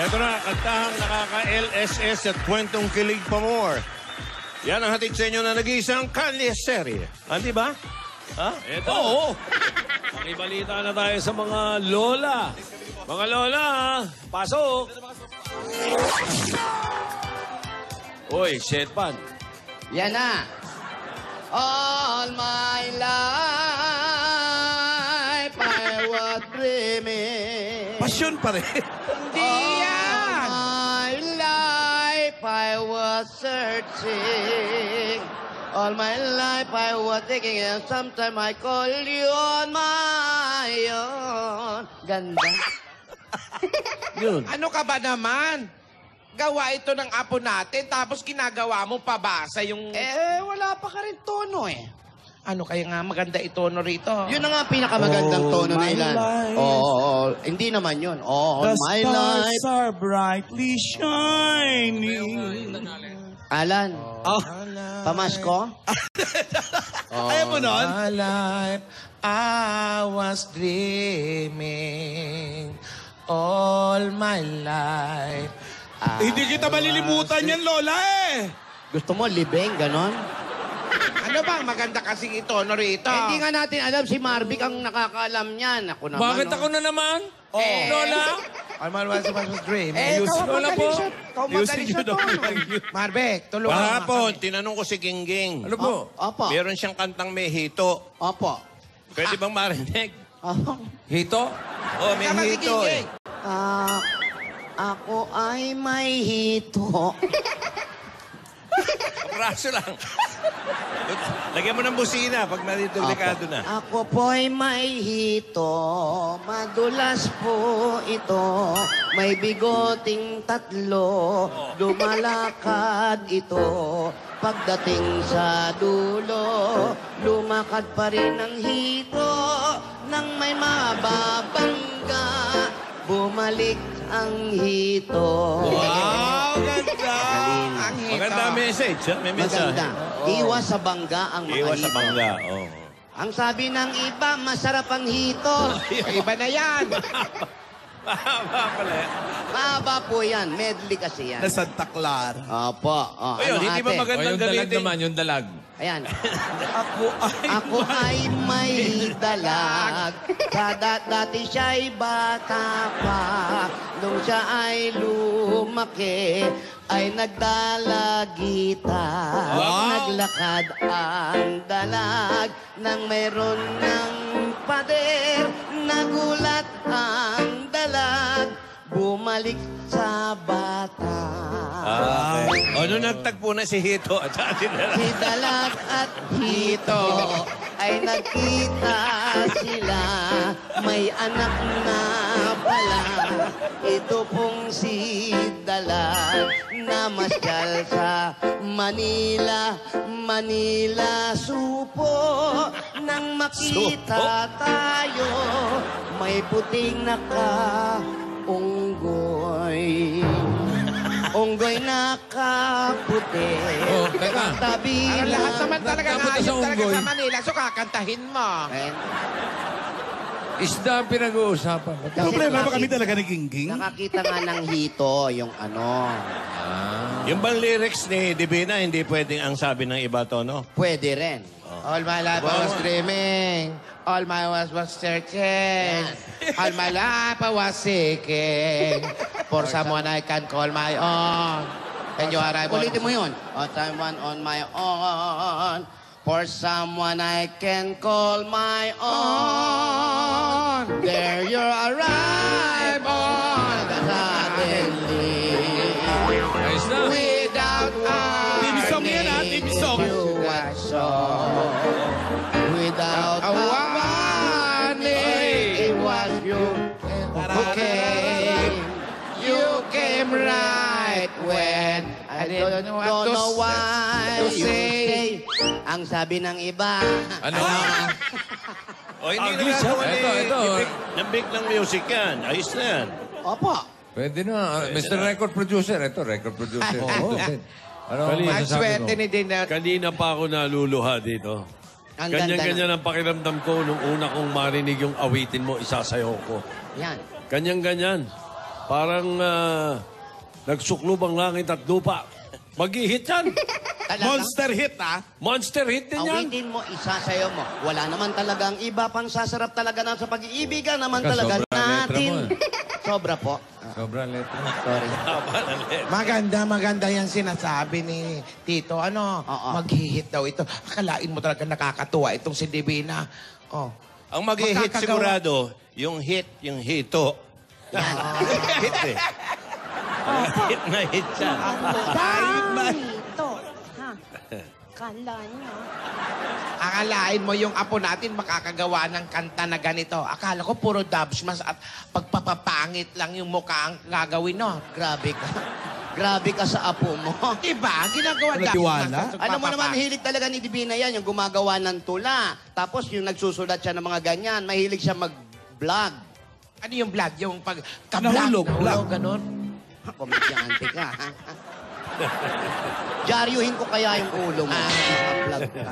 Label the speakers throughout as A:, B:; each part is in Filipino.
A: Ito na, kantahang nakaka-LSS at kwentong kilig pa more. Yan ang hatid sa inyo na nag-iisang kalye-serye. Di ba? Ha?
B: Ito. Oo. Makibalita na tayo sa mga lola. Mga lola, pasok. Uy, Shetpan.
C: Yan na. All my life I was dreaming.
D: Pasyon pa rin.
C: Hindi yan. All my life I was searching. All my life I was thinking and sometime I call you on my own. Ganda.
B: Yun.
E: Ano ka ba naman? Gawa ito ng apo natin, tapos ginagawa mo pabasa yung...
C: Wala pa ka rin tono eh.
E: Ano kaya nga maganda itono rito?
C: Yun na nga pinakamagandang tono na ilan. Hindi naman yun. All my life.
D: are brightly shining.
C: Alan, pamasko?
D: Ayaw mo nun?
E: All my life, I was dreaming. All my life.
D: Hindi kita malilimutan yan, Lola eh.
C: Gusto mo libeng, ganon?
E: Ano bang maganda kasing itono rito?
C: Hindi nga natin alam, si Marvic ang nakakaalam niyan. Ako naman.
B: Bakit ako na naman? Lola?
E: All my life, I was dreaming.
B: Lola po.
E: Marbek, tulungan mo
A: Kahapon,
E: kami.
A: tinanong ko si Gingging.
B: Ano po?
C: Opo.
A: Meron siyang kantang may hito.
C: Opo.
A: Pwede bang marinig?
C: Opo.
B: Hito?
A: Oh, may
E: Tama si
A: hito eh.
E: Gingging.
C: Ako ay may hito.
A: Praso lang. Lagyan mo ng busina pag delikado na.
C: Ako po'y may hito, madulas po ito. May bigoting tatlo, lumalakad ito. Pagdating sa dulo, lumakad pa rin ang hito. Nang may mababangga, bumalik ang hito.
A: Wow, ganda!
E: Ang hito.
A: Maganda message, ha? May mensahe.
C: Maganda. Iwas sa bangga ang mga
A: Iwas sa
C: hito.
A: bangga, oh.
C: Ang sabi ng iba, masarap ang hito.
E: Iba na yan.
A: Mahaba pala yan.
C: Mahaba po yan. Medley kasi yan.
D: Na Santa Clara.
C: Opo. Oh,
A: Ayun,
C: ano
A: hindi ba
C: ate?
A: magandang
B: yung dalag
A: gamitin?
B: naman, yung dalag.
C: Ayan.
D: Ako ay...
C: Ako ay may dalag. Dati siya'y bata pa. Nung siya ay lumaki, ay nagdalagita. Naglakad ang dalag nang mayroon ng pader. Nagulat ang dalag, bumalik sa bata.
A: Okay. Ano nagtagpo na si Hito at si Dalag?
C: Si Dalag at Hito ay nagkita sila. May anak na pala. Ito pong si Dalag na masyal sa Manila. Manila supo. Nang makita tayo, may puting naka-unggoy. Unggoy nakaputi.
B: Oh, teka.
C: Tabi
E: Parang lahat naman talaga
B: Nagkapunta sa
E: ayos talaga
B: unggoy.
E: sa Manila. So kakantahin mo.
B: Isda ang pinag-uusapan.
D: Problema ba kami talaga ni Gingging?
C: Nakakita nga ng hito, yung ano.
A: Yung bang lyrics ni Divina, hindi pwedeng ang sabi ng iba to, no?
C: Pwede rin.
E: All my life I was dreaming. All my life was searching. All my life I was seeking. For someone I can call my own. And you arrive on...
C: Ulitin mo yun. Someone on my own. For someone I can call my own. There you arrive on suddenly.
B: Ayos na.
E: Without
D: Team song yan, ha? Team song.
E: You was so...
C: Without
E: A warning, it was you who came. You came right when I didn't know what to say.
C: Ang sabi ng iba.
B: Ano?
A: O hindi na
B: Aglis,
A: gagawa
B: ha?
A: ni...
B: Ito.
A: Ng big ng music yan. Ayos na yan.
C: Opo.
B: Pwede na. Mr. Record Producer. Ito, record producer. Ano ang
E: Ang
B: masasabi mo?
E: swerte ni Dina.
F: Kanina pa ako naluluha dito.
C: Ang ganda
F: Ganyan-ganyan
C: na.
F: ang pakiramdam ko nung una kong marinig yung awitin mo, isasayaw ko.
C: Yan.
F: Ganyan-ganyan.
B: Parang nagsuklob ang langit at lupa. Mag-hit yan.
C: Talaga?
D: Monster hit, ah.
B: Monster hit din yan.
C: Awitin mo, isasayaw mo. Wala naman talagang iba pang sasarap talaga na sa pag-iibigan naman talaga natin. Sobra po.
F: Sobrang letra.
C: Sorry.
E: Maganda yan sinasabi ni Tito. Ano,
C: Oo.
E: maghihit daw ito. Akalain mo talaga nakakatuwa itong si Divina. Oh.
A: Ang mag-hit
E: Makakagawa.
A: sigurado, yung hito. Yan. Hit eh. Hit na hit siya.
G: Ito. Ha? Kala niya.
E: Akalain mo yung apo natin makakagawa ng kanta na ganito. Akala ko puro dubs mas at pagpapapangit lang yung mukha ang gagawin, no?
C: Grabe ka. Grabe ka sa apo mo.
E: Diba? Ginagawa
D: Wala tiwala.
C: Alam mo naman, hilig talaga ni Divina yan, yung gumagawa ng tula. Tapos yung nagsusulat siya ng mga ganyan, mahilig siya mag-vlog.
E: Ano yung vlog? Yung pag...
D: Nahulog, vlog.
E: ganun.
C: Komedyante ka, ha? Jaryuhin ko kaya yung ulo mo. Ka-vlog ka.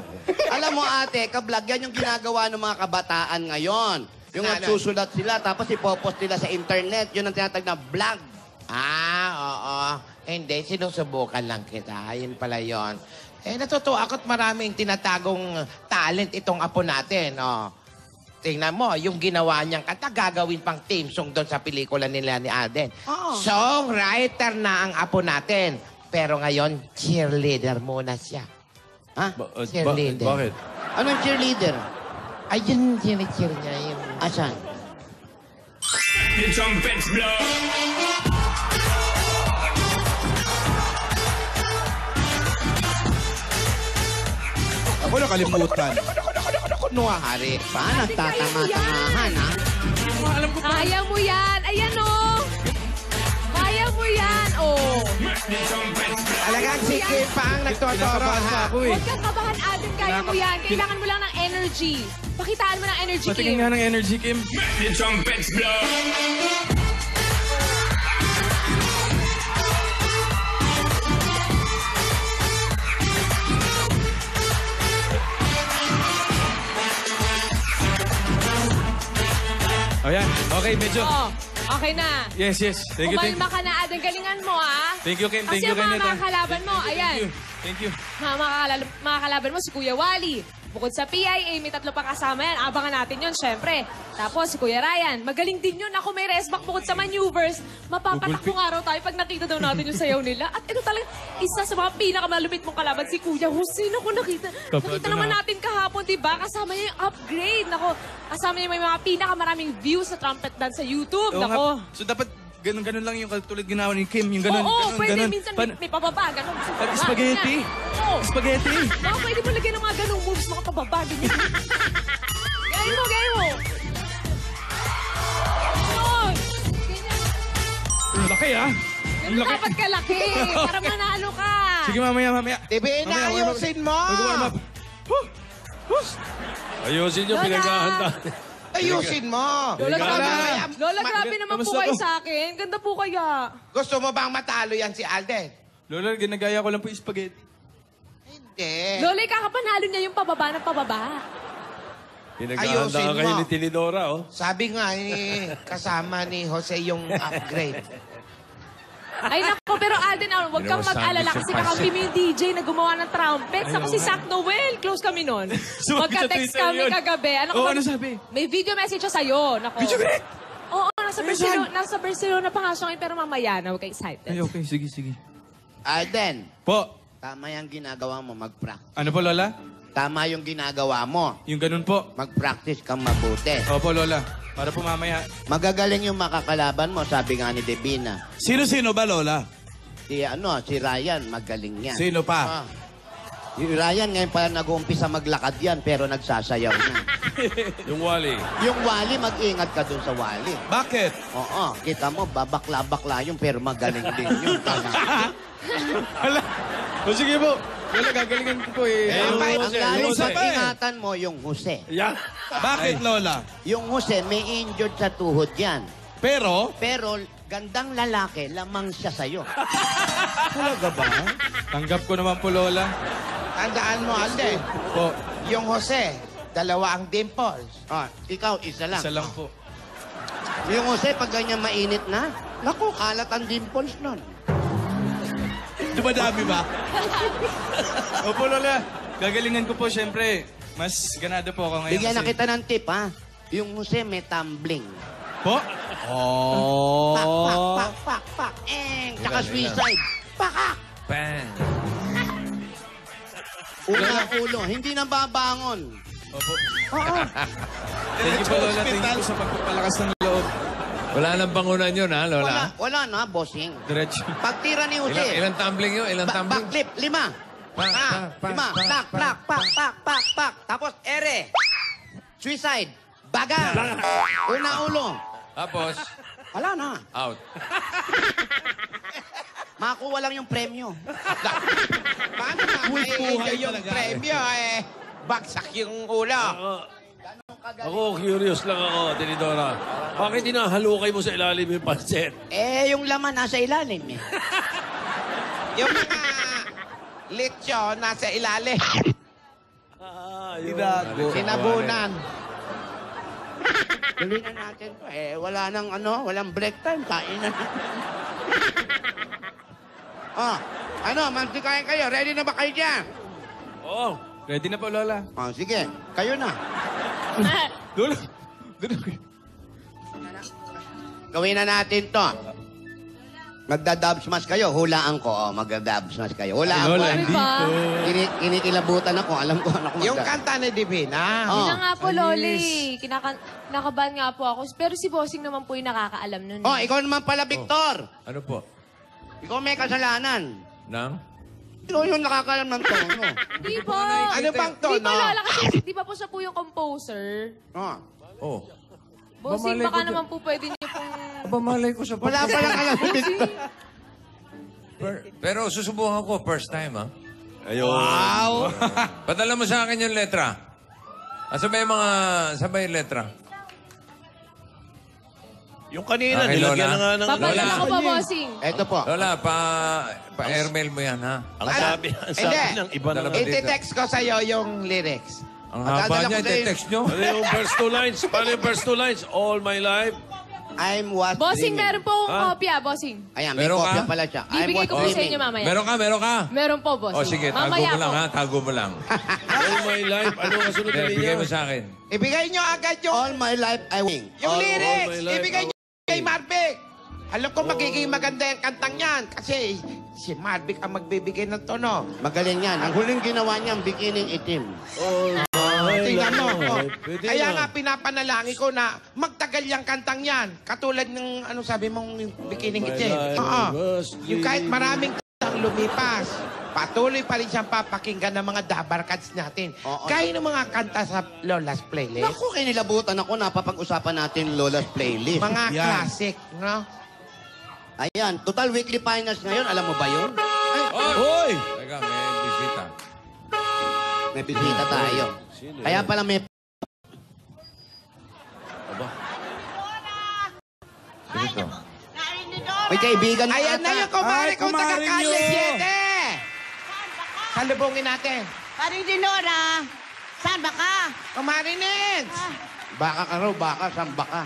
C: Alam mo ate, ka-vlog yan yung ginagawa ng mga kabataan ngayon. Yung
E: Ano?
C: nagsusulat sila, tapos ipopost nila sa internet. Yun ang tinatag na vlog.
E: Oo. Hindi, sinusubukan lang kita. Yun pala yun. Natutuwa ako't maraming tinatagong talent itong apo natin. Oh. Tingnan mo, yung ginawa niyang kanta, gagawin pang theme song doon sa pelikula nila ni Alden.
G: Oo.
E: Songwriter na ang apo natin. Pero ngayon, cheerleader muna siya.
C: Ha?
E: Cheerleader.
B: Bakit?
C: Anong cheerleader?
E: Ayun, cheer niya yung...
C: Asan?
D: Ako nakalimutan.
E: Nuwahari.
C: Pa, nagtatanga-tangahan, ha?
G: Kaya mo yan. Ayan, oh. Kaya mo yan, oh.
E: Alagang si Kim pa ang nagtotoro, ha?
G: Huwag kang kabahan, Alden. Kaya mo yan. Kailangan mo lang ng energy. Pakitaan mo ng energy,
D: Patingin
G: Kim.
D: nga ng energy, Kim. Ayan, okay, medyo.
G: Oh, okay na.
D: Yes. Thank you, thank you.
G: Kumalma ka na, Alden. Galingan mo, ha?
D: Thank you, Kim. Thank
G: Kasi
D: you,
G: ang mga
D: Kenneth.
G: makakalaban mo, ayan.
D: Thank you.
G: Mga kalaban mo, si Kuya Wally. Bukod sa PIA, may 3 pang kasama yan. Abangan natin yun, syempre. Tapos si Kuya Ryan, magaling din yun. Ako may resback bukod sa maneuvers. Mapapatakbong araw tayo pag nakita daw natin yung sayaw nila. At ito talaga, isa sa mga pinakamalupit mong kalaban, si Kuya Jose. Naku, nakita naman natin kahapon, diba? Kasama niya yung upgrade. Naku, kasama niya yung mga pinakamaraming views sa trumpet dance sa YouTube.
D: Oo nga.
G: Naku.
D: So dapat ganun lang yung katulad ginawa ni Kim. Yung ganun,
G: Oo,
D: ganun,
G: pwede.
D: ganun.
G: Minsan may pababa, ganun.
D: Pag spaghetti?
G: Oo.
D: Spaghetti?
G: Baka pwede mo lagyan ng mga ganung moves, mga pababa, ganyan. Gaya mo, gaya mo. Yun. Ganyan.
D: Ang laki, ah.
G: Ganun dapat kalaki. Para manalo ka.
D: Sige, mamaya.
E: Divina,
D: Mamaya,
E: ayusin mo!
D: Mag-warm up.
B: Ayusin nyo,
G: Lola!
B: pinaghahanda.
E: Ayusin mo!
G: Lola,
D: Lola.
G: Lola, grabe naman po
D: Kamusta
G: kayo
D: po?
G: sa akin. Ganda po kaya.
E: Gusto mo bang matalo yan si Alden?
D: Lola, ginagaya ko lang po yung spaghetti.
E: Hindi.
G: Lola, kakapanalo niya yung pababa ng pababa.
B: Pinaghahanda
E: Ayusin mo.
B: kayo ni Tinidora, oh.
E: Sabi nga kasama ni Jose yung upgrade.
G: Ay, naku, pero Alden, huwag kang mag-alala kasi kakampi mo yung DJ na gumawa ng trumpets. Ako si Zach Noel. Close kami nun. Magka-text
D: Twitter
G: kami
D: yun.
G: kagabi.
D: Oo, ano sabi?
G: May video message siya sa'yo. Naku.
D: Video ba?
G: Oo, nasa Barcelona pa nga siya ngayon, pero mamaya na, huwag ka excited.
D: Ay, okay. Sige.
C: Alden,
D: Po,
C: tama yung ginagawa mo, mag-practice.
D: ano po, Lola?
C: Tama yung ginagawa mo.
D: Yung ganun po.
C: Mag-practice kang mabuti.
D: Opo, Lola. Para po mamaya.
C: Magagaling yung makakalaban mo, sabi nga ni Divina.
D: Sino ba, Lola?
C: Si Ryan, magaling yan.
D: Sino pa?
C: Ah. Si Ryan ngayon pala nag-uumpisa maglakad yan, pero nagsasayaw na.
B: Yung Wally.
C: Yung Wally, mag-ingat ka dun sa Wally.
D: Bakit?
C: Oo, kita mo, babakla-bakla yun, pero magaling din yun.
D: Hala. O sige po. Lola, gagalingan ko po eh.
C: Ang
B: Jose,
C: lalong
B: Jose.
C: pag-ingatan mo yung Jose.
B: Yeah.
D: Bakit, Lola?
C: Yung Jose, may injured sa tuhod yan.
D: Pero,
C: Pero, gandang lalaki, lamang siya sa'yo.
D: talaga ba? Tanggap ko naman po, Lola.
E: Tandaan mo, Alden.
D: Po,
E: Yung Jose, 2 ang dimples.
C: Ah, ikaw, isa lang.
D: isa lang po.
C: Yung Jose, pag ganyan mainit na, Naku, kalat ang dimples nun.
D: Dumadami ba? Opo, Lola. Gagalingan ko po, syempre. Mas ganado po ako ngayon.
C: Bigyan na
D: kasi-
C: kita ng tip, ha? Yung Jose may tumbling.
D: Po?
B: Oh.
C: Pak. Tsaka suicide. Pakak!
F: Bang.
C: Una ulo, hindi na babangon.
D: Opo.
C: Oo.
D: Thank you po, Lola. Thank you po sa pagpapalakas ng loob.
F: Wala nang bangunan yun, ha, Lola?
C: Wala na, bossing.
D: Diretso.
C: Pagtira ni Jose.
F: Ilang tumbling yun? Ilang tumbling?
C: Backflip, 5. Lima. Pak. Tapos, ere. Suicide. Baga. Una ulo.
F: Tapos,
C: Wala na.
F: out.
C: Makuha lang yung premyo.
E: Paano na may yung premyo eh? Bagsak yung ulo.
B: Ako, curious lang ako, Tinidora. Bakit hinahalukay mo sa ilalim yung pancet?
C: Yung laman nasa ilalim eh.
E: Yung mga lechon nasa ilalim. Sinabunan.
C: Tuloy na natin to. Wala nang walang break time. Kain na. Magsikain kayo. Ready na ba kayo dyan?
B: Oo.
D: Ready na po, Lola.
C: Sige. Kayo na.
D: Lola.
C: Gawin na natin to. Magda-dub smash kayo. Hulaan ko. Magda-dub smash kayo. Hulaan ko.
D: Lola,
G: Ano ba?
C: Kinikilabutan ako. Alam ko
E: Yung kanta ni Divina.
G: Yun na nga po, Loli. Kinakabahan nga po ako. Pero si Bossing naman po yung nakakaalam nun.
C: Ikaw naman pala, Victor.
F: Ano po?
C: Ikaw may kasalanan.
F: Nang?
C: Ikaw yung nakakaalam ng tono.
G: Di po.
E: Ano bang
G: Di po,
E: tono?
G: Lola. Kasi di ba po siya po yung composer?
F: Oh.
G: Bossing,
F: Bamalay
G: baka
F: ko
G: naman po pwede niyo pong...
F: Bamalay ko sa
C: Wala pa lang alam.
F: Pero susubukan ko, first time, ha?
B: Ayun.
C: Wow!
F: Padala mo sa akin yung letra. Sabay yung letra.
A: Yung kanina,
F: Okay,
A: nilagyan
F: Lola.
A: na nga ng...
G: Papadala ko po, Bossing.
C: Eto po.
F: Lola, pa-airmail mo yan, ha?
A: Ang sabi ng iba na...
F: Dala ba dito?
E: Iti-text ko sa'yo yung lyrics.
F: Ang haba
C: Padadala
F: niya,
C: ko sa'yo.
F: text nyo.
B: Ano yung first two lines? Paano yung first two lines? All my life.
C: I'm was
G: Bossing,
C: dreaming.
G: meron po akong kopya, Bossing.
C: Ayan, may
F: Meron ka?
C: kopya pala siya.
G: Bibigay ko po sa inyo mamaya.
F: Meron ka?
G: Meron po, Bossing.
F: O sige, tago
G: Mamaya
F: mo lang,
G: po.
F: ha? Tago mo lang.
B: All my life. Ano ang kasunod na
F: Bigay mo
B: linya?
F: sa akin.
E: Ibigay nyo agad yung,
C: All my life I wing.
E: yung
B: all
E: lyrics.
B: my life,
E: Ibigay nyo kay Marvic. Alam ko magiging maganda yung kantang yan. Kasi si Marvic ang magbibigay ng tono.
C: Magaling yan. Ang huling ginawa niya, bikining itim.
E: Tingnan mo.
B: Pwede
E: Kaya
B: na.
E: nga pinapanalangin ko na magtagal yung kantang yan. Katulad ng ano sabi mong bikining
B: My
E: itim.
B: life
E: Oo.
B: was
E: Yung kahit maraming kantang lumipas, patuloy pa rin siyang papakinggan ng mga dabarkads natin.
C: Oo.
E: Gaya ng mga kanta sa Lola's Playlist.
C: Naku, kinilabutan ako. Napapag-usapan natin Lola's Playlist.
E: Mga classic, no?
C: Ayan, total weekly finals ngayon. Alam mo ba yun?
B: Hoy!
F: Teka, may bisita.
C: May bisita tayo.
B: Sino
C: Kaya pala may...
F: Dito.
C: May kaibigan mo
E: Ayan na
C: ata.
E: yung kumari
D: Ay,
E: kong
D: kumari
E: taga-Kalye
D: nyo.
E: 7. Salubungin natin.
H: Paring Dinora, saan ba ka?
E: Kumari Nins!
C: Baka ka raw, baka, samba ka.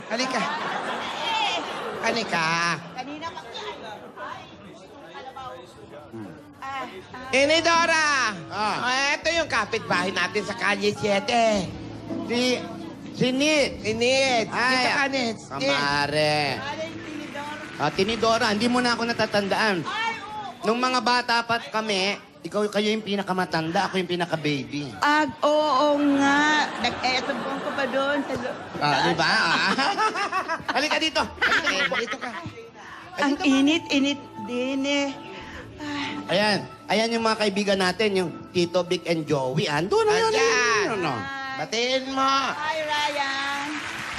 E: Halika. Halika.
H: Kanina pa.
E: Inidora! Ito yung kapitbahay natin sa Kalye 7.
C: Si Nit.
E: Inid.
C: Ay,
E: Dito ka, Nits.
C: Kamare.
H: Paring Tinidor.
C: Tinidora, hindi mo na ako natatandaan. Nung mga bata pa kami, kayo yung pinakamatanda, ako yung pinaka-baby.
H: Oo nga. Nag-etubong ko pa doon.
C: Di ba? Halika dito. Halika dito ka.
H: Ang init din eh.
C: Ayan. Ayan yung mga kaibigan natin, yung Tito, Vic, and Joey. Ando na yan.
E: Ayan.
C: Ano?
E: Batiin mo.
H: Hi, Ryan.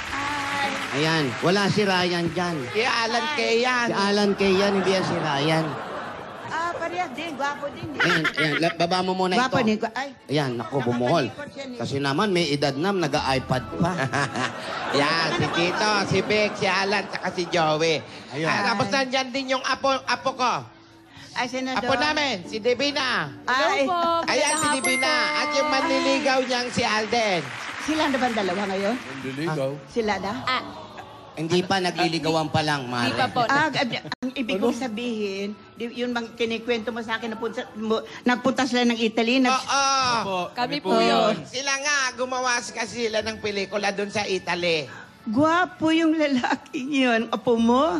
H: Hi.
C: Ayan. Wala si Ryan dyan.
E: Si Alan Kay yan.
C: Si Alan Kay yan, hindi yan si Ryan.
H: Parehas din. Gwapo din.
C: Ayan, ayan. Baba mo muna
H: Gwapo din.
C: ito.
H: Ay.
C: Ayan, naku, bumuhol. Kasi naman, may edad na, nag-iPad pa.
E: Yan, si Tito, si Vic, si Alan, saka si Joey.
C: Ayun.
E: Tapos nandyan din yung apo ko.
H: Ay, Senador.
E: Apo namin, si Divina.
H: Ay,
G: Hello po.
E: Ayan si
G: Magandang hapon
E: Divina.
G: po.
E: At yung manliligaw niyang si Alden.
H: sila na ba ang dalawa ngayon?
B: Diligaw.
H: Sila na?
C: Hindi pa, nagliligawan pa lang, Mare.
G: Di pa po.
H: ang ibig kong sabihin, yun bang kinikwento mo sa akin, nagpunta sila ng Italy,
C: Oo.
G: Kami po yun.
C: Sila nga, gumawa kasi sila ng pelikula doon sa Italy.
H: Gwapo yung lalaki yun. Apo mo?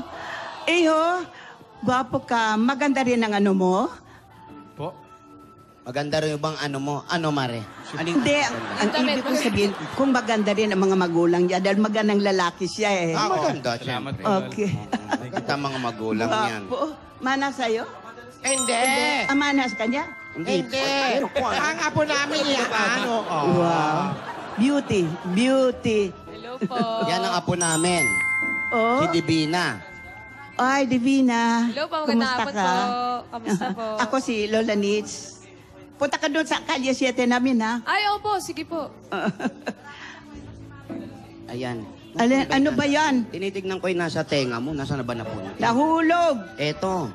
H: Gwapo ka. Maganda rin ang ano mo?
D: Po?
C: Maganda rin bang ano mo? Ano, Mare?
H: Hindi, ang ibig kong sabihin, kung maganda rin ang mga magulang niya, dahil magandang lalaki siya eh.
C: Maganda,
D: Salamat
C: siyempre.
D: po.
H: Okay.
C: Kita mga magulang yan.
H: Gwapo. Mana sa'yo?
C: Hindi.
H: Mana sa kanya?
C: Hindi. Ang apo namin yan. Ano?
H: Wow. Beauty.
G: Hello po.
C: Yan ang apo namin.
H: Oh.
C: Si Divina.
H: Ay, Divina.
G: Hello po,
H: Kumusta
G: magandang
H: ka?
G: hapon po. Kamusta po?
H: Ako si Lola Nitz. Punta ka doon sa Kalye 7 namin, ha?
G: Ay, opo, sige po.
C: Ayan.
H: Ano ba yan?
C: Tinitignan ko yung nasa tenga mo. Nasa na ba na po?
H: Nahulog.
C: Eto.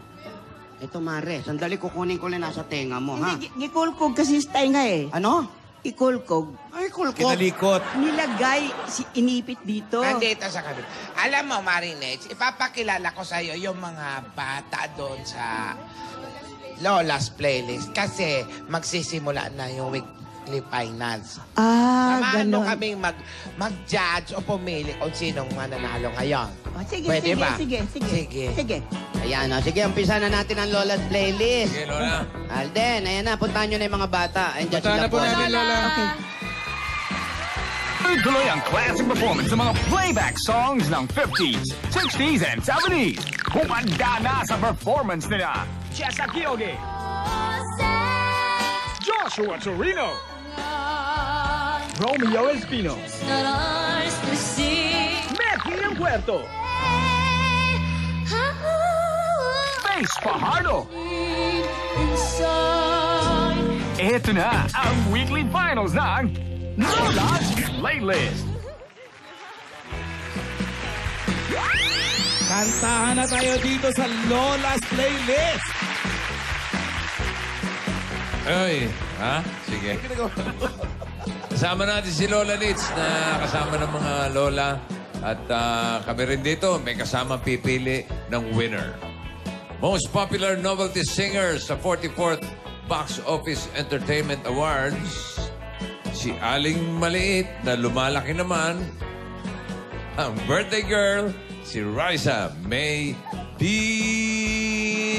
C: Eto, Mare. Sandali, kukunin ko lang nasa tenga mo, ha?
H: Hindi, gikulkog kasi sa nga eh.
C: Ano?
H: Ikulkog.
C: Ay, kulko.
B: Kinalikot.
H: Nilagay, inipit dito.
I: Nandito sa kabila. Alam mo, Marinette, ipapakilala ko sa'yo yung mga bata doon sa Lola's Playlist kasi magsisimula na yung weekly finals. Samahan mo
H: Ganon.
I: kaming mag-judge o pumili kung sinong mananalo ngayon.
H: Oh, sige,
I: Pwede
H: sige,
I: ba?
H: sige.
I: Sige.
C: Ayan, o. Sige, umpisa na natin ang Lola's Playlist.
F: Sige, Lola.
C: Alden, ayan na. Puntahan nyo na yung mga bata. Andiyan
D: Puntahan
C: sila
D: na po namin, Lola.
H: Okay.
J: Tuloy ang classic performance ng mga playback songs ng 50s, 60s, and 70s. Humanda na sa performance nila Jessa Kioge, Joshua Torino, Romeo Espino, Becky Ang Puerto, Face Fajardo. Ito na ang weekly finals ng Lola's Playlist.
B: Kantahan na tayo dito sa Lola's Playlist.
F: Ay, ha? Sige. Kasama natin si Lola Nitz na kasama ng mga lola. At kami rin dito, may kasama pipili ng winner. Most Popular Novelty Singer sa 44th Box Office Entertainment Awards. Si Aling Maliit na lumalaki naman. Ang birthday girl, si Raisa May Dizon.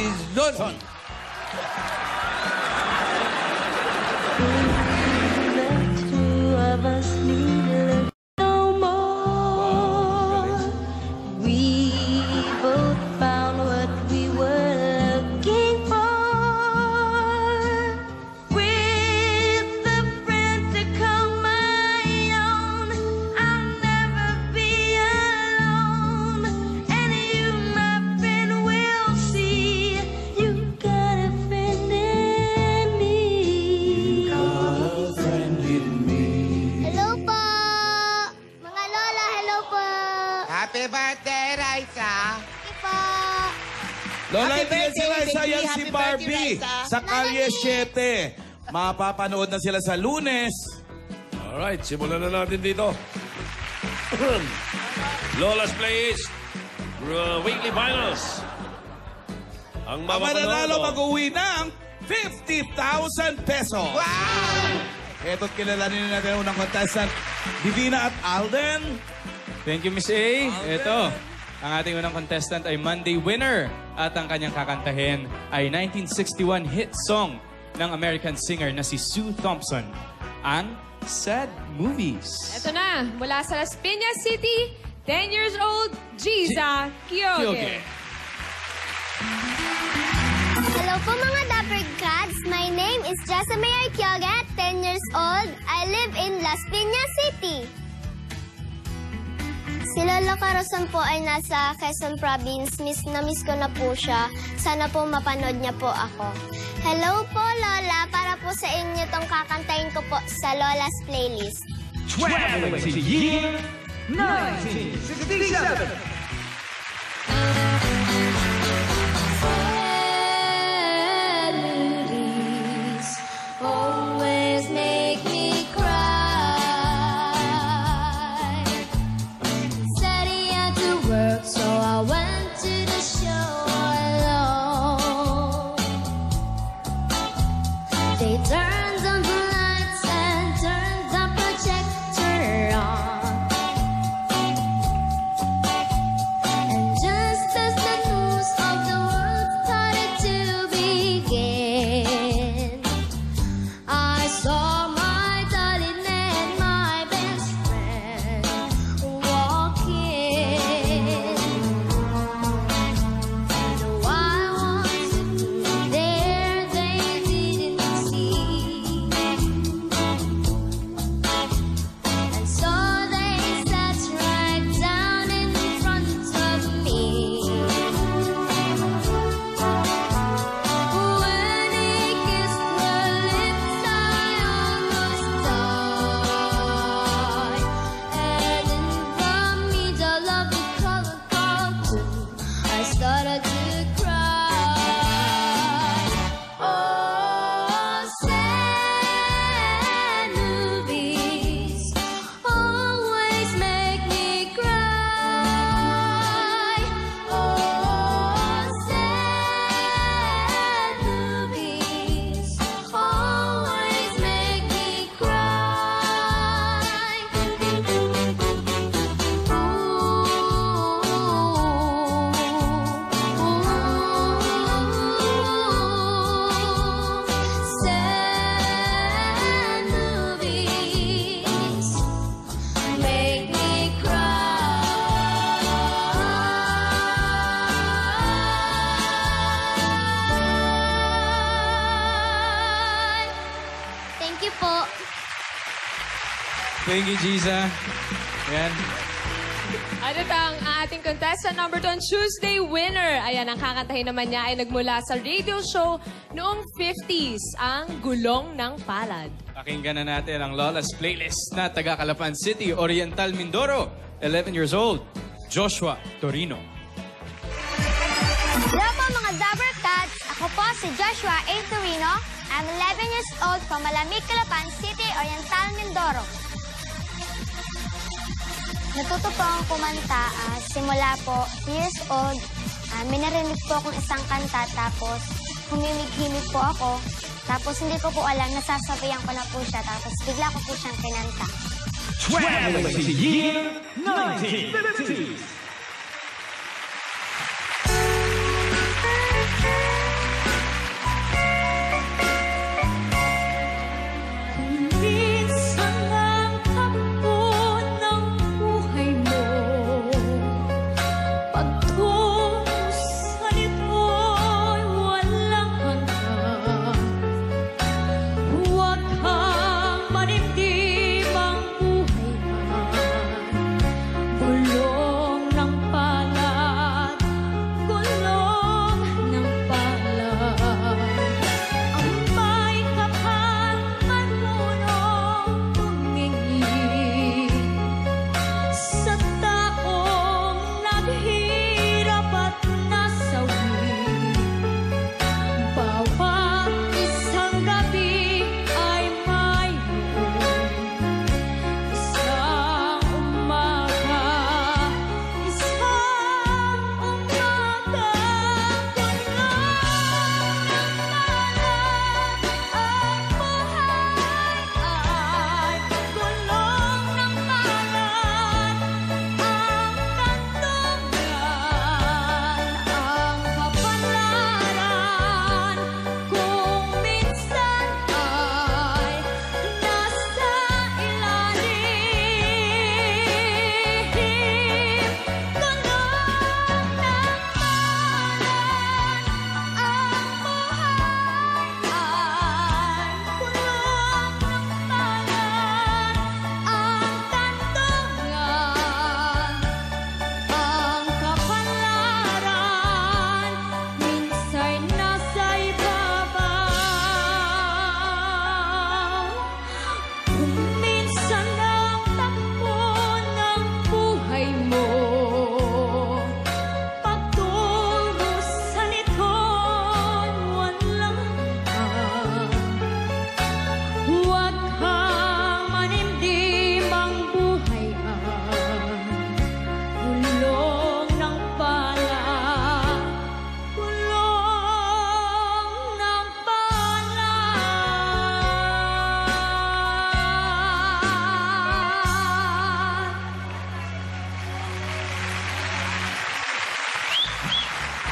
K: Hello po! Mga lola, hello po!
I: Happy birthday, Raisa!
K: Happy po!
B: Lola,
H: Happy
B: hindi yan si
H: birthday,
B: Raisa,
H: Becky.
B: yan si
H: Happy
B: Barbie.
H: birthday, Raisa.
B: Sa Kalye 7. Mapapanood na sila sa Lunes.
L: Alright, simulan na natin dito. Lola's Playlist. Weekly Finals. Ang
B: Ang mananalo mag-uwi ng 50,000 pesos.
I: Wow!
B: Eto't kilalanin natin ang unang contestant, Divina at Alden.
D: Thank you, Miss A. Ito, ang ating unang contestant ay Monday winner. At ang kanyang kakantahin ay 1961 hit song ng American singer na si Sue Thompson. Ang Sad Movies.
G: Ito na, mula sa Las Piñas City, 10 years old, Jiza Kyoge.
K: Hello po mga Dapper Cats! My name is Jessamay Kyoge, 10 years old. I live in Las Piñas City. Si Lola Carozon po ay nasa Quezon Province. Miss ko na po siya. Sana po mapanood niya po ako. Hello po, Lola. Para po sa inyo tong kakantahin ko po sa Lola's Playlist.
J: Traveling to year 1967.
K: Sad movies always make me cry. Steady and to
D: Thank you, Giza. Ayan.
G: At ito ang ating contestant number 2 on Tuesday winner. Ayan, ang kakantahin naman niya ay nagmula sa radio show noong 50s, ang Gulong ng Palad.
D: Pakinggan na natin ang Lola's Playlist na taga Calapan City, Oriental, Mindoro. 11 years old, Joshua Torino.
K: Hello po mga Dabber Cats! Ako po si Joshua A. Torino. I'm 11 years old from Malamig, Calapan City, Oriental, Mindoro. Natuto po akong kumanta simula po years old. May narinig po akong isang kanta tapos humimig-himig po ako. Tapos hindi ko po alam, nasasabayan ko na po siya. Tapos bigla ko po siyang kinanta.
J: 20 year 1950.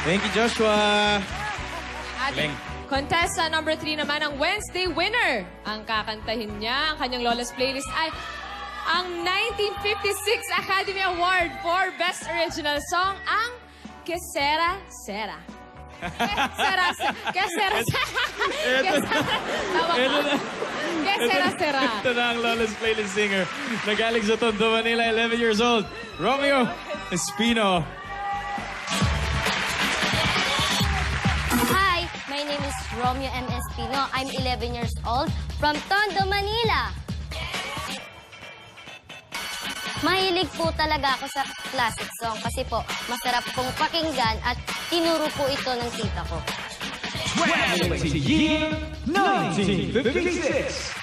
D: Thank you, Joshua.
G: At contestant number 3 naman ang Wednesday winner. Ang kakantahin niya, ang kanyang Lola's Playlist ay ang 1956 Academy Award for Best Original Song, ang Que Sera Sera. Que Sera Sera.
D: Ito na ang Lola's Playlist singer. Nagaling sa Tondo, Manila, 11 years old, Romeo Espino.
K: Hi, my name is Romeo M. Espino. I'm 11 years old from Tondo, Manila. Mahilig po talaga ako sa classic song kasi po masarap pong pakinggan at tinuro po ito ng tita ko.
J: 20 year 1956.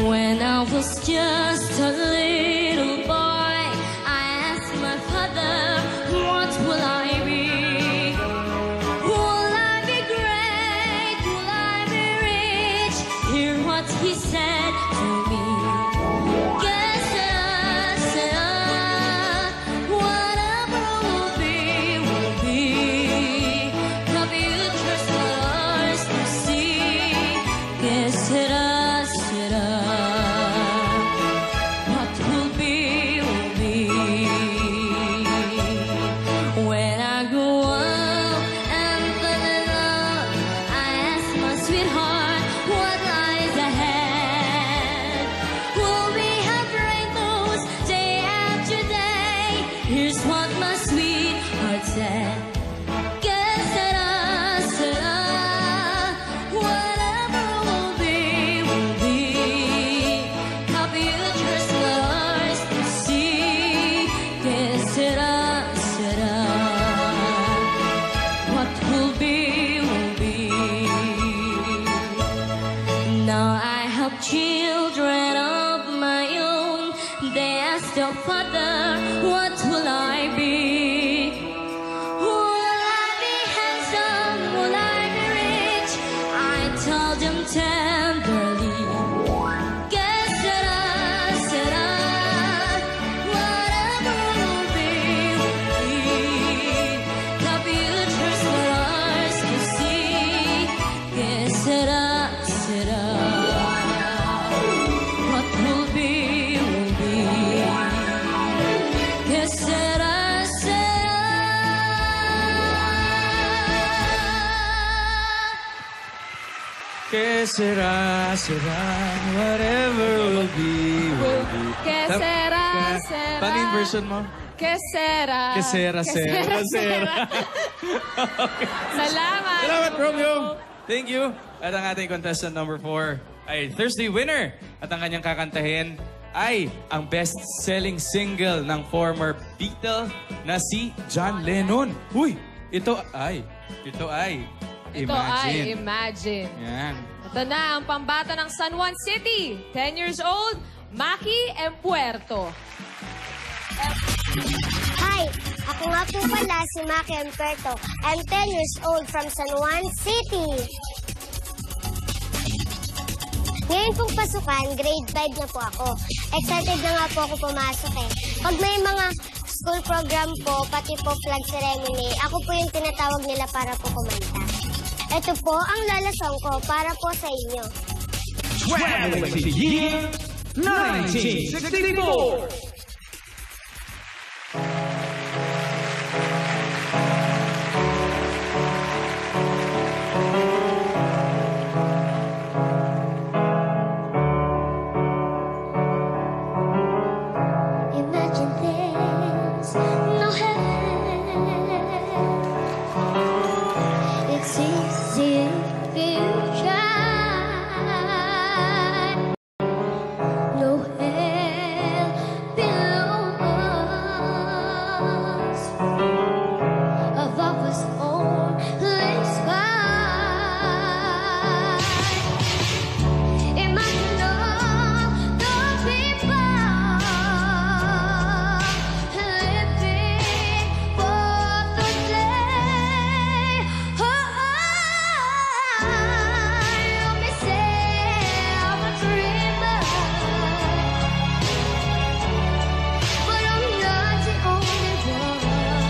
M: When I was just a little boy, I asked my father, what will I be? Will I be great? Will I be rich? Hear what he said to me. Que sera, whatever will be, will be. The future's not ours to see. Que sera. When I grow up children of my own. They ask their father, what will I be? Will I be handsome? Will I be rich? I told them tenderly, que sera, sera. Whatever will be, will be. The future's for us to see. Que sera, sera. What will be, will be. Que sera, sera.
D: Que sera, sera, whatever will be, will be.
G: Que sera, sera.
D: Paano yung version mo?
G: Que sera.
D: Que sera, sera, sera.
G: Salamat.
D: Salamat, Romeo. Thank you. At ang ating contestant number 4 ay Thursday winner. At ang kanyang kakantahin ay ang best-selling single ng former Beatle na si John Lennon. Uy, ito ay Imagine.
G: Imagine.
D: Yan.
G: Ito na ang pambata ng San Juan City. 10 years old, Maki M. Puerto.
K: Hi! Ako nga po pala si Maki M. Puerto. I'm 10 years old from San Juan City. Ngayon pong pasukan, grade 5 na po ako. Excited na nga po ako pumasok eh. Pag may mga school program po, pati po flag ceremony, ako po yung tinatawag nila para po kumanta. Ito po ang Lola Song ko para po sa inyo.
J: Traveling to the year 1964.
M: Imagine there's no heaven. It's easy if you try. No hell below us. Above us only sky. Imagine all the people living for the day. You may say I'm a dreamer, but I'm not the only one.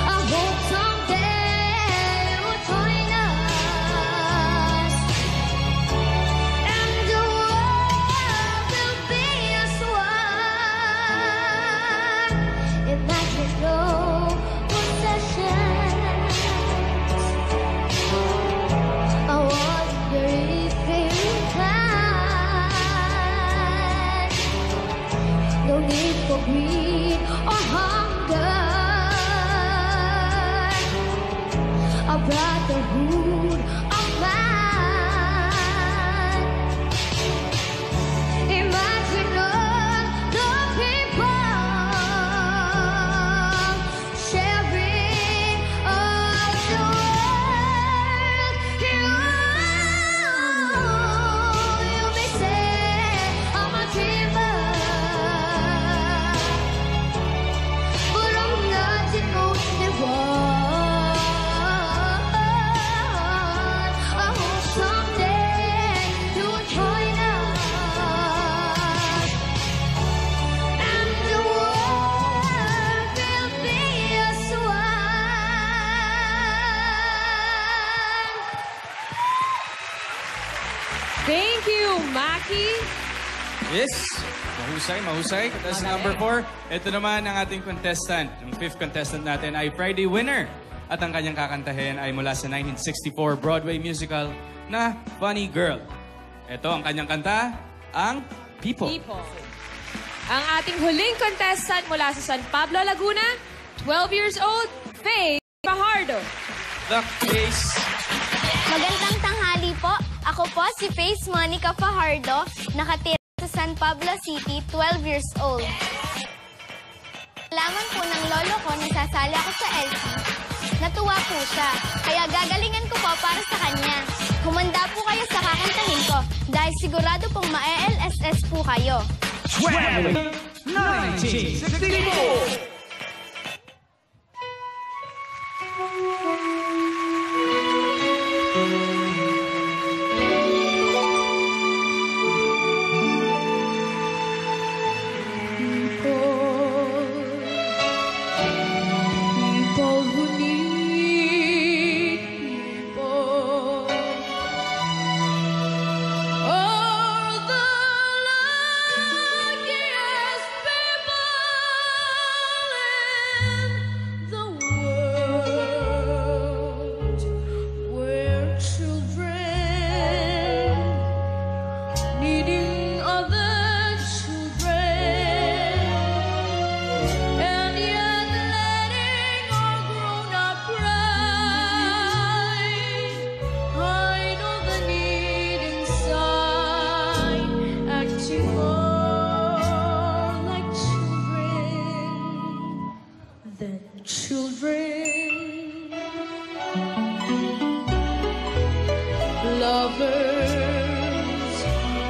M: I hope someday you'll join us, and the world will be as one. Imagine no possessions. I wonder if you can. No need for greed or hunger. A brotherhood of man. Imagine all the people sharing all the world. You may say I'm a dreamer, but I'm not the only one. I hope someday you'll join us, and the world will be as one.
G: Thank you, Maki.
D: Yes. Mahusay, mahusay. Contestant number 4. Ito naman ang ating contestant. Ang 5th contestant natin ay Friday winner. At ang kanyang kakantahin ay mula sa 1964 Broadway musical na Funny Girl. Ito ang kanyang kanta, ang People.
G: Ang ating huling contestant mula sa San Pablo, Laguna, 12 years old, Faye Fajardo.
D: The case.
K: Magandang tanghali po. Ako po si Faith Monica Fajardo, nakatira sa San Pablo City, 12 years old. Nalaman po ng lolo ko na sasali ako sa LC. Natuwa po siya, kaya gagalingan ko po para sa kanya. Humanda po kayo sigurado pong ma-LSS po kayo.
J: Traveling 1964.
M: People who need people are the luckiest people in the world. Where children needing other children, and yet letting our grown-up pride hide all the need inside, acting more like children than children. Lovers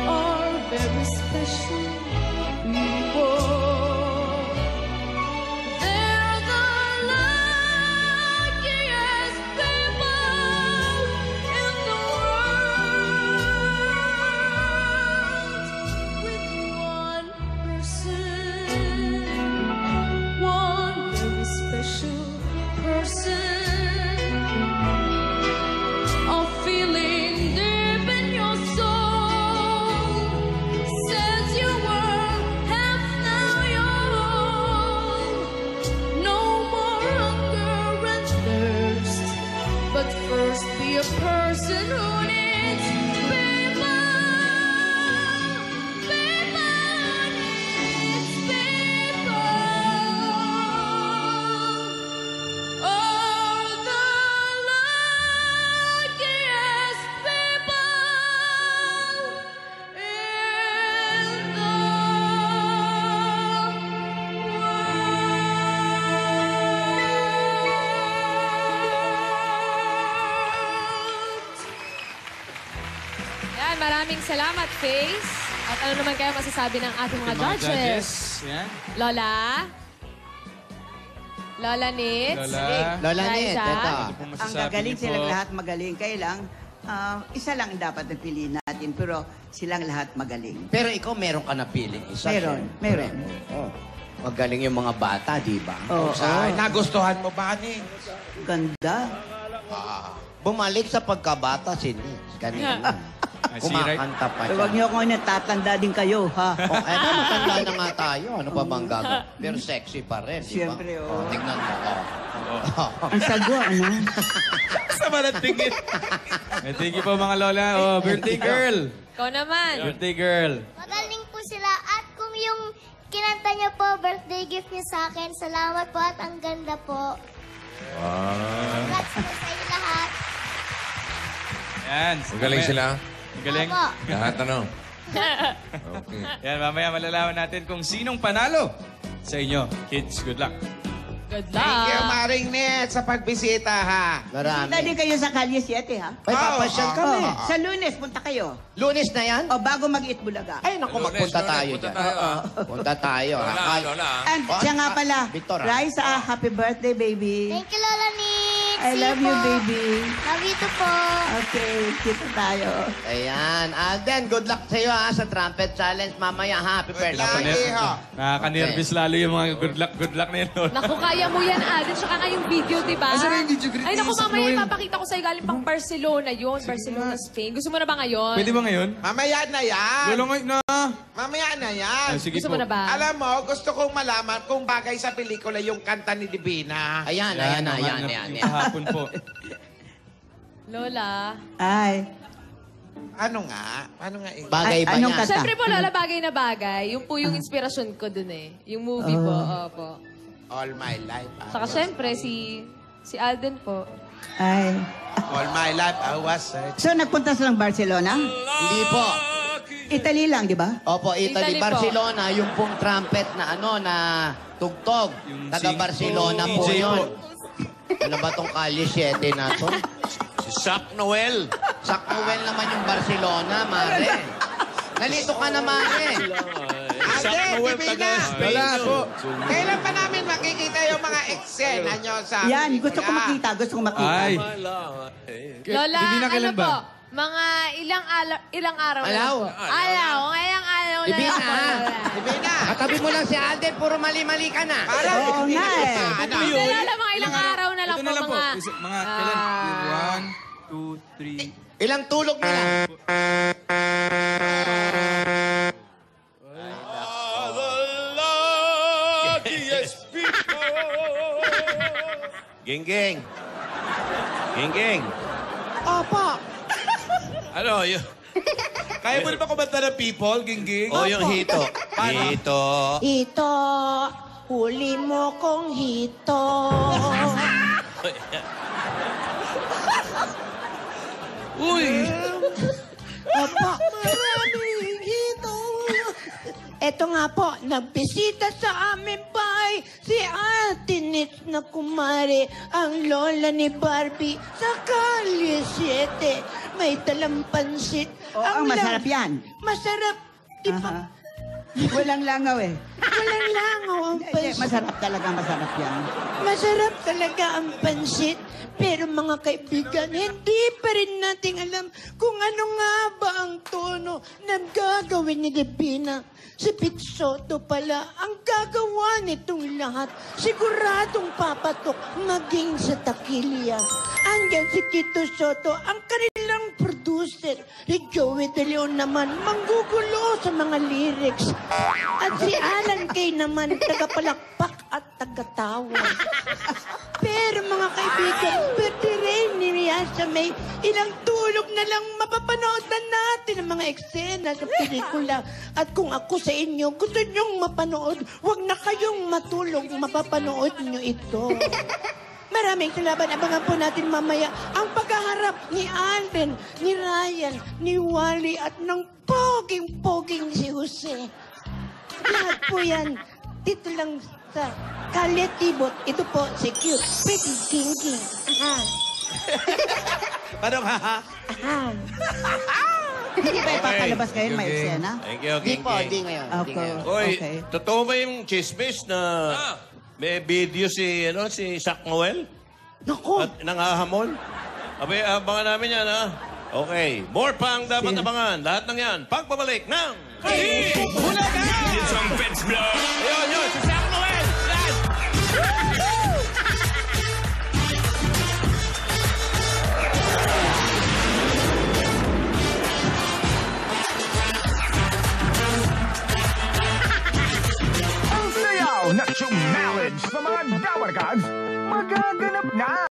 M: are very special people. They're the luckiest people in the world. With one person, one very special person, a feeling deep in your soul says you were half now your own. No more hunger and thirst, but first be a person who needs people. People needs people. Are the luckiest people in the world.
G: Yan, maraming salamat, Face. At ano naman kaya masasabi ng ating mga judges?
D: Yan.
G: Lola? Lola Nitz?
E: Lola Nit,
G: Liza?
E: ito.
H: Ang gagaling silang lahat magaling. Kaya lang, isa lang dapat napiliin natin. Pero silang lahat magaling.
E: Pero ikaw, meron ka napiling isa.
H: Meron,
E: syempre.
H: meron.
E: Oo. Magaling yung mga bata, di ba?
H: Oo.
I: Sa nagustuhan mo ba, Ning?
H: Ganda.
E: Bumalik sa pagkabata si Nitz. Kanina. Kumakanta pa siya.
H: Huwag niyo ako natatanda din kayo, ha?
E: Oh, eto, matanda na nga tayo. Ano pa bang gagawin? Pero sexy pa rin, di ba?
H: Siyempre,
E: Oh, tingnan mo.
H: Ang sagwa, ano?
D: Sama ng tingin. Thank you po mga lola. Oh, birthday girl.
G: Ikaw naman.
D: Birthday girl.
K: Magaling po sila. At kung yung kinanta niyo po, birthday gift niyo sa akin, salamat po at ang ganda po. Congrats po sa inyo lahat.
D: Yan.
F: Magaling sila.
D: Magaling.
K: Opo.
F: Lahat ano? Okay.
D: Yan, mamaya malalaman natin kung sinong panalo sa inyo. Kids, good luck.
G: Good luck.
I: Thank you, Maring Net, sa pagbisita, ha?
E: Marami.
H: Punta din kayo sa Kalye 7, ha?
E: Ay, papasyal kami.
H: Sa Lunes, punta kayo.
E: Lunes na yan?
H: O, bago mag-eat Bulaga.
E: Ay, naku, magpunta tayo
F: Punta
E: dyan.
F: tayo.
E: Punta tayo.
F: Lola,
E: ha?
F: Lola.
H: And siya nga pala,
E: Victor, ha?
H: Raisa, happy birthday, baby.
K: Thank you, Lola Nix.
H: I love you, baby.
K: Love you too po.
H: Okay, kita tayo.
E: Ayan. Alden, good luck sa iyo ha, sa trumpet challenge. Mamaya, happy birthday.
I: Lagi, ha?
D: Nakaka-nervous lalo yung mga good luck na yun.
G: Naku, kaya mo yan, Alden. Tsaka nga yung video, di ba? Ay, naku, mamaya ipapakita ko sa'yo galing pang Barcelona yun. Barcelona, Spain. Gusto mo na ba ngayon?
D: Pwede ba ngayon?
I: Mamaya na yan.
D: Lolo ngayon na.
I: Mamaya na yan.
D: Ay, sige
G: Gusto
D: po.
G: mo na ba?
I: Alam mo, gusto kong malaman kung bagay sa pelikula yung kanta ni Divina.
E: Ayan.
D: Kahapon po.
G: Lola.
H: Ay.
I: Ano nga? Ano nga?
E: Bagay ba
H: Anong
E: yan?
H: kanta?
G: Siyempre po, Lola, bagay na bagay. Yung po yung inspirasyon ko dun eh. Yung movie po. Opo.
I: All my life.
G: Saka siyempre, si Alden po.
H: Ay.
I: All my life, I was searching.
H: So, nagpunta silang Barcelona?
E: Hindi po.
H: Italy lang, di ba?
E: Opo,
G: Italy
E: Italy,
G: po.
E: Barcelona, yung pong trumpet na na tugtog.
D: Yung
E: Taga Barcelona po
D: DJ
E: yun. Ano ba tong Kalye 7 na to?
A: Si Sac Noel.
E: Sac Noel naman yung Barcelona, mare. Nalito ka naman eh.
I: Ate,
A: Noel,
I: Divina.
A: taga-Spain
E: Wala
A: yun.
E: po.
I: Kailan pa namin makikita yung mga eksena nyo sa...
H: Yan, gusto ko makita, gusto ko makita.
D: Ay.
G: Lola,
D: Divina, kailan
G: ano
D: ba?
G: po? Mga ilang araw na
E: Alaw.
G: po. Alaw, ngayong araw na
E: Divina,
G: lang po, Lola.
I: Divina.
E: katabi mo lang si Alden, puro mali-mali ka na.
H: Oo nga eh.
I: Ano?
G: Lola, mga ilang araw na lang
D: Ito
G: po.
D: na lang po.
G: Mga,
D: Kailan? 1, 2, 3.
E: Ilang tulog nila?
A: Geng-geng. Geng-geng.
E: Opo.
A: Ano, yun?
B: Kaya mo rin ba kumanta ng people, Gingging?
A: O, yung hito. Hito.
C: Hito, huli mo kong hito.
B: Uy!
C: Opo, maraming hito. Eto nga po, nagbisita sa aming bahay si Ate Nitz na kumare, ang lola ni Barbie sa Kalye 7. May dalang pansit.
H: Ang masarap yan.
C: Masarap. Di ba?
H: Walang langaw eh.
C: Walang langaw ang pansit.
H: Masarap talaga, masarap yan.
C: Masarap talaga ang pansit. Pero mga kaibigan, hindi pa rin natin alam kung ano nga ba ang tono na gagawin ni Divina. Si Pete Soto pala ang gagawa nitong lahat. Siguradong papatok maging sa takilya. Andyan si Tito Soto, ang kanilang producer. Si Joey De Leon naman, manggugulo sa mga lyrics. At si Alan Kay naman, tagapalakpak at tagatawa. Pero mga kaibigan, pwede rin ni Riasa May, ilang tulog na lang mapapanood na natin ang mga eksena sa pelikula. At kung ako sa inyo, gusto nyong mapanood, huwag na kayong matulog, mapapanood nyo ito. Maraming salamat. Abangan po natin mamaya ang paghaharap ni Alden, ni Ryan, ni Wally at ng poging-poging si Jose. Lahat po yan dito lang sa Kalye Tibot. Ito po si Cute, Pretty King. Aha.
B: Paano ka, ha?
C: Aha.
H: Hindi ba ipapalabas ngayon may eksena?
A: Thank you,
E: Di po,
A: Geng-geng.
E: di ngayon. Di
H: Okay.
E: ngayon.
A: Oy,
H: Okay.
A: totoo ba yung chismis na may video si Sac Noel?
C: Naku!
A: At nangahamon? Abay, abangan namin yan, ha? Okay. More pa ang dapat abangan. Lahat ng yan. Pagbabalik ng...
J: It's ang Pets Vlog.
A: Yun, si Sac Noel! Yan!
J: Ang sayaw na chumallenge sa mga dabarkads, magaganap na!